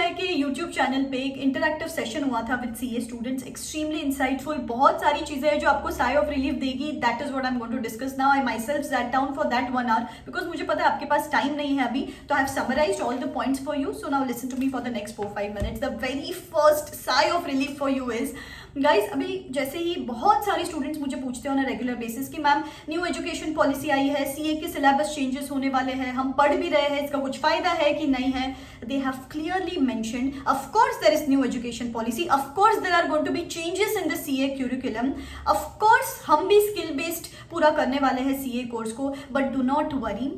ICAI के YouTube channel पे एक इंटरैक्टिव सेशन हुआ था with CA students, extremely insightful, बहुत सारी चीजें हैं जो आपको साई ऑफ रिलीफ देगी. That is what I am going to discuss now. I myself sat down for that 1 hour because मुझे पता है आपके पास टाइम नहीं है अभी, तो I have summarised all the points for you. So now listen to me for the next 4-5 minutes. The very first sigh of relief for you is guys, अभी जैसे ही बहुत सारे स्टूडेंट्स मुझे पूछते हैं ऑन अ रेगुलर बेसिस कि मैम न्यू एजुकेशन पॉलिसी आई है, सीए के सिलेबस चेंजेस होने वाले हैं, हम पढ़ भी रहे हैं, इसका कुछ फायदा है कि नहीं है. They have clearly mentioned, of course there is new education policy, of course there are going to be changes in the CA curriculum, of course हम भी skill based पूरा करने वाले हैं CA कोर्स को, but do not worry,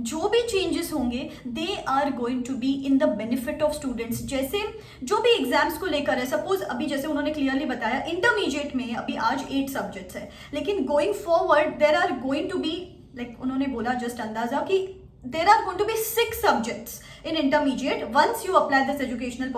जो भी changes होंगे they are going to be in the benefit of students. जैसे जो भी एग्जाम्स को लेकर है, सपोज अभी जैसे उन्होंने क्लियरली बताया इंटरमीडिएट में अभी आज 8 सब्जेक्ट्स है, लेकिन going forward there are going to be like उन्होंने बोला जस्ट अंदाजा कि there are going to be 6 subjects in intermediate once you apply this educational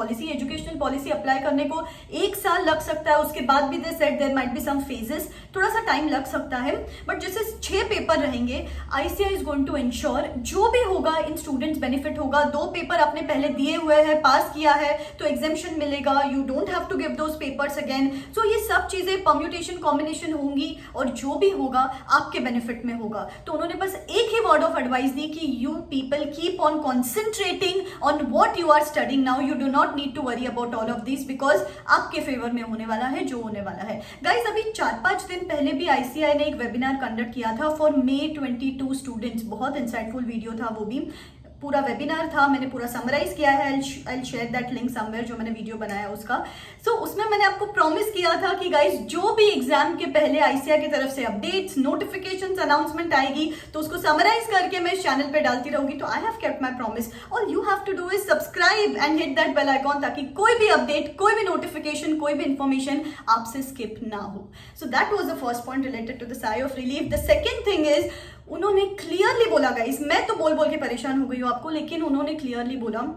policy apply करने को 1 साल लग सकता है. उसके बाद भी they said there might be some phases, थोड़ा सा टाइम लग सकता है, बट जैसे 6 पेपर रहेंगे ICAI is going to ensure जो भी होगा इन स्टूडेंट्स बेनिफिट होगा. 2 पेपर आपने पहले दिए हुए हैं, पास किया है तो एग्जामेशन मिलेगा, you don't have to give those papers again. So ये सब चीजें परम्यूटेशन कॉम्बिनेशन होंगी और जो भी होगा आपके बेनिफिट में होगा. तो उन्होंने बस एक ही वर्ड ऑफ एडवाइस दी कि you people keep on concentrating on what you are studying now. You do not need to worry about all of these because आपके फेवर में होने वाला है जो होने वाला है. गाइस, अभी 4-5 दिन पहले भी ICAI ने एक वेबिनार कंडक्ट किया था फॉर May 22 स्टूडेंट्स. बहुत इंसाइटफुल वीडियो था, वो भी पूरा वेबिनार था, मैंने पूरा समराइज किया है. I share that link somewhere, जो मैंने वीडियो बनाया उसका. सो उसमें मैंने आपको प्रॉमिस किया था कि गाइस जो भी एग्जाम के पहले आईसीआई की तरफ से अपडेट्स, नोटिफिकेशंस, अनाउंसमेंट आएगी तो उसको समराइज करके मैं इस चैनल पे डालती रहूंगी. तो I have kept my promise. All you have to do is subscribe and hit that bell icon, ताकि कोई भी अपडेट, कोई भी नोटिफिकेशन, कोई भी इंफॉर्मेशन आपसे स्किप ना हो. So that was the first point related to the sigh of relief. The second thing is, उन्होंने क्लियरली बोला गाइस, मैं तो बोल बोल के परेशान हो गई हूँ आपको, लेकिन उन्होंने क्लियरली बोला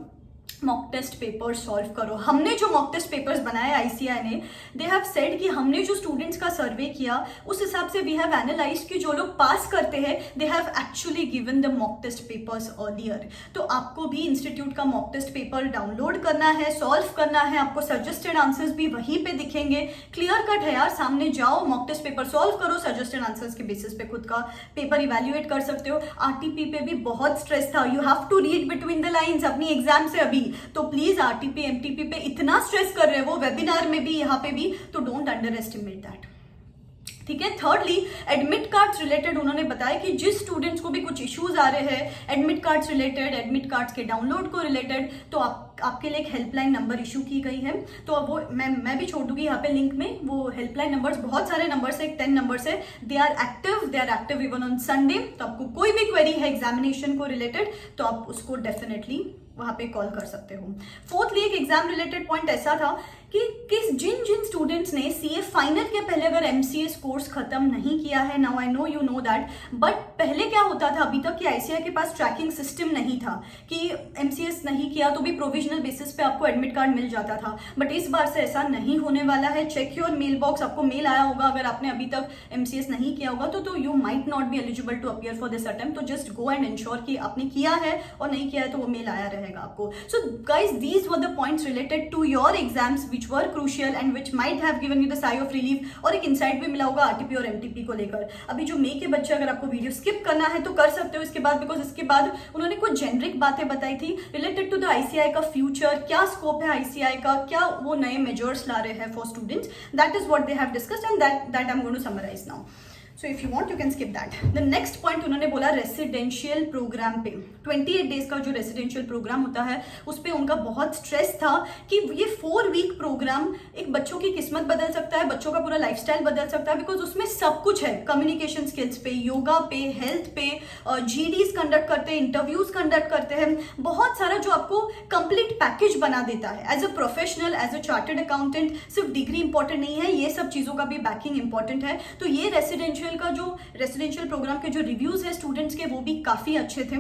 मॉक टेस्ट पेपर सॉल्व करो. हमने जो मॉक टेस्ट पेपर्स बनाए आईसीआई ने, दे हैव सेड कि हमने जो स्टूडेंट्स का सर्वे किया उस हिसाब से वी हैव एनालाइज्ड कि जो लोग पास करते हैं they have actually given the mock test papers earlier. तो आपको भी इंस्टीट्यूट का मॉक टेस्ट पेपर डाउनलोड करना है, सॉल्व करना है. आपको सजेस्टेड आंसर्स भी वहीं पे दिखेंगे. क्लियर कट है यार, सामने जाओ, मॉक टेस्ट पेपर सॉल्व करो, सजेस्टेड आंसर्स के बेसिस पे खुद का पेपर इवेल्युएट कर सकते हो. आरटीपी पे भी बहुत स्ट्रेस था, you have to read between the lines अपनी एग्जाम से अभी. तो प्लीज आरटीपी एमटीपी पे इतना स्ट्रेस कर रहे हो, वेबिनार में भी यहाँ पे भी, तो डोंट अंडर एस्टिमेट दैट. ठीक है. थर्डली, एडमिट कार्ड्स रिलेटेड उन्होंने बताया कि जिस स्टूडेंट्स को भी कुछ इश्यूज आ रहे हैं admit cards related, admit cards के डाउनलोड को रिलेटेड, तो आपके लिए एक हेल्पलाइन नंबर इशू की गई है. तो अब वो मैं भी छोड़ दूंगी यहाँ पे लिंक में. वो हेल्पलाइन नंबर्स, बहुत सारे नंबर्स है, 10 नंबर्स है. They are active even on Sunday. तो आपको कोई भी क्वेरी है एग्जामिनेशन को रिलेटेड तो आप उसको डेफिनेटली वहां पे कॉल कर सकते हो. फोर्थली, एक एग्जाम रिलेटेड पॉइंट ऐसा था कि जिन स्टूडेंट्स ने सीए फाइनल के पहले अगर एमसीएस कोर्स खत्म नहीं किया है, now I know you know that, but पहले क्या होता था अभी तक कि आईसीआई के पास ट्रैकिंग सिस्टम नहीं था कि एमसीएस नहीं किया तो भी प्रोविजनल बेसिस पे आपको एडमिट कार्ड मिल जाता था. बट इस बार से ऐसा नहीं होने वाला है. चेक योर मेल बॉक्स, आपको मेल आया होगा अगर आपने अभी तक एमसीएस नहीं किया होगा तो you might not be eligible to appear for this attempt. तो जस्ट गो एंड इंश्योर कि आपने किया है, और नहीं किया है तो वो मेल आया रहेगा आपको. So guys, these were the points related to your exams which were crucial and which might have given you the sigh of relief. और एक इंसाइट भी मिला होगा आरटीपी और एमटीपी को लेकर. अभी जो मई के बच्चे, अगर आपको वीडियो स्किप करना है तो कर सकते हो इसके बाद, बिकॉज इसके बाद उन्होंने कुछ जेनरिक बातें बताई थी रिलेटेड टू द आईसीआई का फ्यूचर, क्या स्कोप है आईसीआई का, क्या वो नए मेजर्स ला रहे हैं for students. That is what they have discussed and that I am going to summarise now. So if you want you can skip that. The next point उन्होंने बोला रेसिडेंशियल प्रोग्राम पे 28 डेज का जो residential programme होता है उस पर उनका बहुत स्ट्रेस था कि ये 4 वीक प्रोग्राम एक बच्चों की किस्मत बदल सकता है, बच्चों का पूरा लाइफस्टाइल बदल सकता है, बिकॉज उसमें सब कुछ है. कम्युनिकेशन स्किल्स पे, योगा पे, हेल्थ पे, जीडीज कंडक्ट करते हैं, इंटरव्यूज कंडक्ट करते हैं, बहुत सारा जो आपको कंप्लीट पैकेज बना देता है. As a professional, as a chartered accountant सिर्फ डिग्री इंपॉर्टेंट नहीं है, ये सब चीजों का भी बैकिंग इंपॉर्टेंट है. तो ये रेसिडेंशियल प्रोग्राम के जो रिव्यूज है स्टूडेंट्स के वो भी काफी अच्छे थे.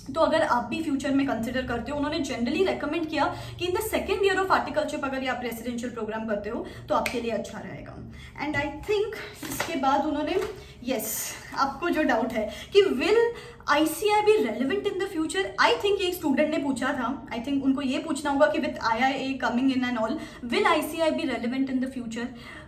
तो अगर आप भी फ्यूचर में कंसिडर करते हो, उन्होंने जनरली रेकमेंड किया कि in the second year of articleship अगर आप रेसिडेंशियल प्रोग्राम करते हो तो आपके लिए अच्छा रहेगा. एंड आई थिंक इसके बाद उन्होंने, यस, आपको जो डाउट है कि will ICI be relevant in the future? I think एक स्टूडेंट ने पूछा था, आई थिंक उनको ये पूछना होगा कि with IIA coming in and all will ICI be relevant in the future?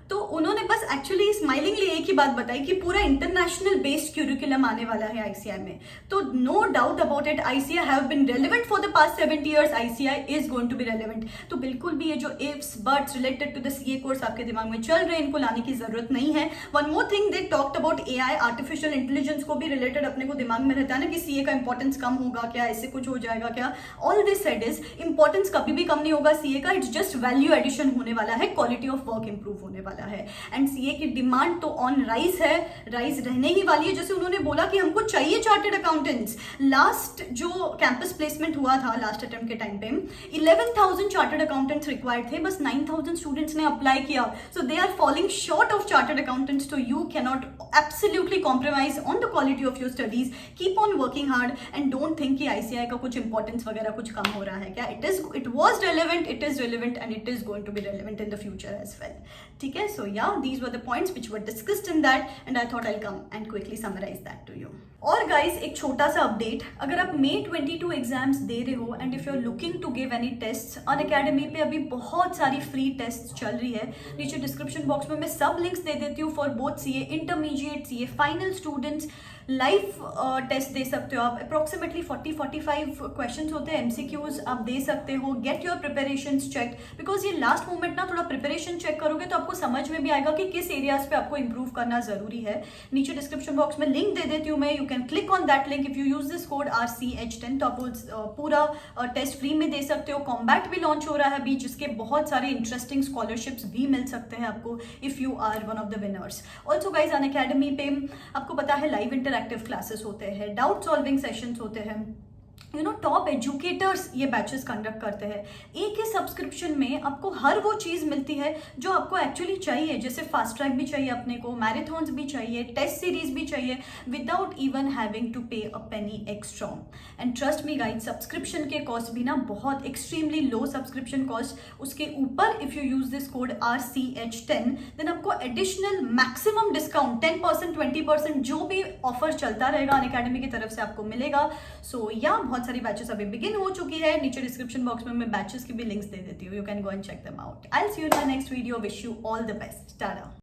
तो उन्होंने बस एक्चुअली स्माइलिंगली एक ही बात बताई कि पूरा इंटरनेशनल बेस्ड क्यूरिकुलम आने वाला है ICI में. तो no doubt about it, ICI have been relevant for the past 70 years. ICI is going to be relevant. तो बिल्कुल भी ये जो ifs buts related to the CA course आपके दिमाग में चल रहे हैं, इनको लाने की जरूरत नहीं है. One more thing, they talked about AI, artificial intelligence को भी रिलेटेड अपने को दिमाग में रहता है ना कि CA का इंपॉर्टेंस कम होगा क्या, इससे कुछ हो जाएगा क्या. All this said is importance कभी भी कम नहीं होगा CA का. इट्स जस्ट वैल्यू एडिशन होने वाला है, क्वालिटी ऑफ वर्क इंप्रूव होने वाला है. एंड CA की डिमांड तो ऑन राइज है, राइज रहने ही वाली है. जैसे उन्होंने बोला कि हमको चाहिए चार्टर्ड अकाउंटेंट्स. लास्ट जो कैंपस प्लेसमेंट हुआ था लास्ट अटेम्प्ट के टाइम पे 11,000 चार्टर्ड अकाउंटेंट्स रिक्वायर्ड थे, बस 9,000 स्टूडेंट्स ने अप्लाई किया. So they are falling short of chartered accountants. तो you cannot absolutely compromise on the quality of your studies. Keep on working hard and don't think कि ICI का कुछ importance वगैरह कुछ कम हो रहा है क्या. It was relevant, it is relevant and it is going to be relevant in the future as well. ठीक है. सो या these were the points which were discussed in that and I thought I'll come and quickly summarize that to you. और guys एक छोटा सा update, अगर आप May 22 exams दे रहे हो and if you are looking to give any test, Unacademy पे अभी बहुत सारी फ्री टेस्ट चल रही है. नीचे डिस्क्रिप्शन बॉक्स में मैं सब लिंक्स दे देती हूँ for both CA intermediate, CA final students. Live test दे सकते हो आप. अप्रोक्सीमेटली 40-45 क्वेश्चन होते हैं, MCQs आप दे सकते हो. Get your preparation check, because ये लास्ट मोमेंट ना थोड़ा प्रिपरेशन चेक करोगे तो आपको समझ में भी आएगा कि किस एरियाज पे आपको इंप्रूव करना जरूरी है. नीचे डिस्क्रिप्शन बॉक्स में लिंक दे देती हूँ मैं, you can click on that link. If you use this code RCH10 तो आप पूरा टेस्ट फ्री में दे सकते हो. कॉम्बैट भी लॉन्च हो रहा है अभी, जिसके बहुत सारे इंटरेस्टिंग स्कॉलरशिप्स भी मिल सकते हैं आपको if you are one of the winners. Also guys Unacademy पे आपको पता है लाइव इंटरैक्टिव क्लासेस होते हैं, डाउट सॉल्विंग सेशंस होते हैं, टॉप एजुकेटर्स ये बैचेस कंडक्ट करते हैं. एक ही सब्सक्रिप्शन में आपको हर वो चीज़ मिलती है जो आपको एक्चुअली चाहिए. जैसे फास्ट ट्रैक भी चाहिए अपने को, मैराथन्स भी चाहिए, टेस्ट सीरीज भी चाहिए, without even having to pay a penny extra. And trust me guide, subscription के कॉस्ट भी ना बहुत एक्सट्रीमली लो सब्सक्रिप्शन कॉस्ट. उसके ऊपर if you use this code RCH10 then आपको एडिशनल मैक्सिमम डिस्काउंट 10%, 20% जो भी ऑफर चलता रहेगा अनअकैडमी की तरफ से आपको मिलेगा. सो या बहुत सारी बैचेस अभी बिगिन हो चुकी है. नीचे डिस्क्रिप्शन बॉक्स में मैं बैचेस की भी लिंक्स दे देती हूँ. You can go and check them out. I will see you in my next video. Wish you all the best. Tata.